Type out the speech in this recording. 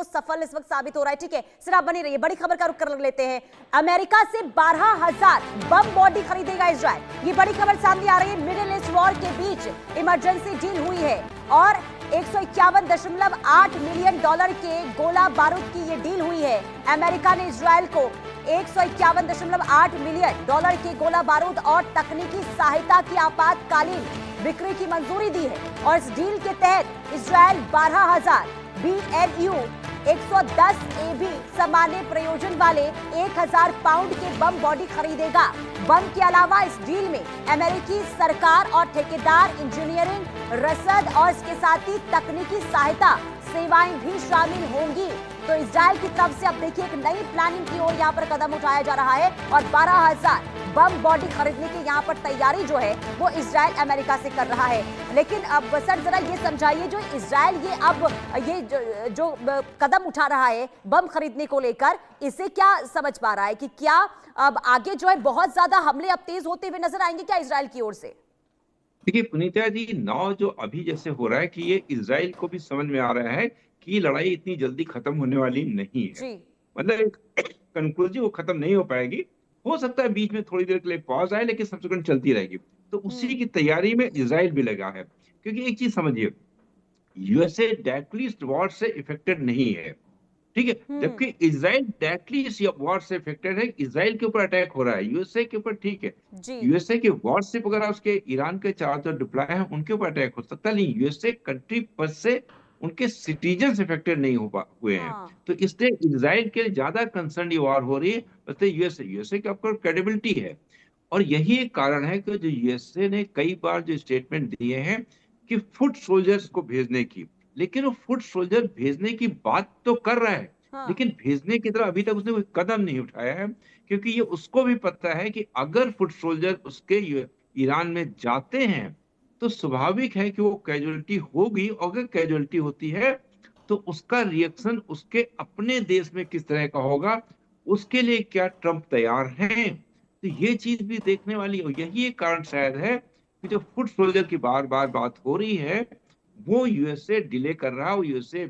सफल इस वक्त साबित हो रहा है। ठीक है, सिर्फ आप बनी रहिए, बड़ी खबर का रुख कर लेते हैं। अमेरिका से 12,000 बम बॉडी खरीदेगा इजराइल। ये बड़ी खबर सामने आ रही है। मिडिल ईस्ट वॉर के बीच इमरजेंसी डील हुई है और 151.8 मिलियन डॉलर के गोला बारूद की ये डील हुई है। अमेरिका ने इजराइल को 151.8 मिलियन डॉलर के गोला बारूद और तकनीकी सहायता की आपातकालीन बिक्री की मंजूरी दी है और इस डील के तहत इजराइल 12,000 BLU 110 AB सामान्य प्रयोजन वाले 1,000 पाउंड के बम बॉडी खरीदेगा। बम के अलावा इस डील में अमेरिकी सरकार और ठेकेदार इंजीनियरिंग, रसद और इसके साथ ही तकनीकी सहायता सेवाएं भी शामिल होंगी। तो इजराइल की तरफ से अब देखिए एक नई प्लानिंग की ओर यहाँ पर कदम उठाया जा रहा है और 12,000 बम बॉडी खरीदने की यहाँ पर तैयारी जो है वो इजराइल अमेरिका से कर रहा है। लेकिन अब सर जरा ये समझाइए, जो इजराइल ये अब जो कदम उठा रहा है बम खरीदने को लेकर, इसे क्या समझ पा रहा है कि क्या अब आगे जो है बहुत ज्यादा हमले अब तेज होते हुए नजर आएंगे क्या इजराइल की ओर से? देखिए पुनीता जी, नाव जो अभी जैसे हो रहा है कि ये इजराइल को भी समझ में आ रहा है कि ये लड़ाई इतनी जल्दी खत्म होने वाली नहीं है। जी। मतलब कंक्लूसिव वो खत्म नहीं हो पाएगी। हो सकता है बीच में थोड़ी देर के लिए पॉज आए, लेकिन सब्सिक्वेंट चलती रहेगी। तो उसी की तैयारी में इजराइल भी लगा है, क्योंकि एक चीज समझिए, यूएसए डायरेक्टली इस वॉर से इफेक्टेड नहीं है, ठीक है, जबकि इजराइल डायरेक्टली इस वॉर से इफेक्टेड है। इजराइल के ऊपर अटैक हो रहा है, यूएसए के ऊपर, ठीक है। जी। यूएसए के वॉरशिप वगैरह उसके ईरान के चारों तरफ डिप्लॉय है, उनके ऊपर अटैक हो सकता है, लेकिन यूएसए कंट्री पर से उनके सिटीजन इफेक्टेड नहीं हुए हैं। हाँ। तो इसलिए इजराइल के लिए ज्यादा कंसर्न ये वॉर हो रही है। इसलिए यूएसए के ऊपर क्रेडिबिलिटी है। और यही एक कारण है कि जो यूएसए ने कई बार जो स्टेटमेंट दिए हैं कि फुट सोल्जर्स को भेजने की, लेकिन वो फुट सोल्जर भेजने की बात तो कर रहा है, हाँ। लेकिन भेजने की तरफ अभी तक उसने कोई कदम नहीं उठाया है। क्योंकि ये उसको भी पता है कि अगर फुट सोल्जर उसके ईरान में जाते हैं तो स्वाभाविक है कि वो कैजुअलिटी होगी, और अगर कैजुअलिटी होती है तो उसका रिएक्शन उसके अपने देश में किस तरह का होगा, उसके लिए क्या ट्रंप तैयार हैं। तो ये चीज भी देखने वाली है। यही एक कारण शायद है कि जो फुट सोल्जर की बार बार बात हो रही है, वो यूएसए डिले कर रहा है, वो यूएसए भी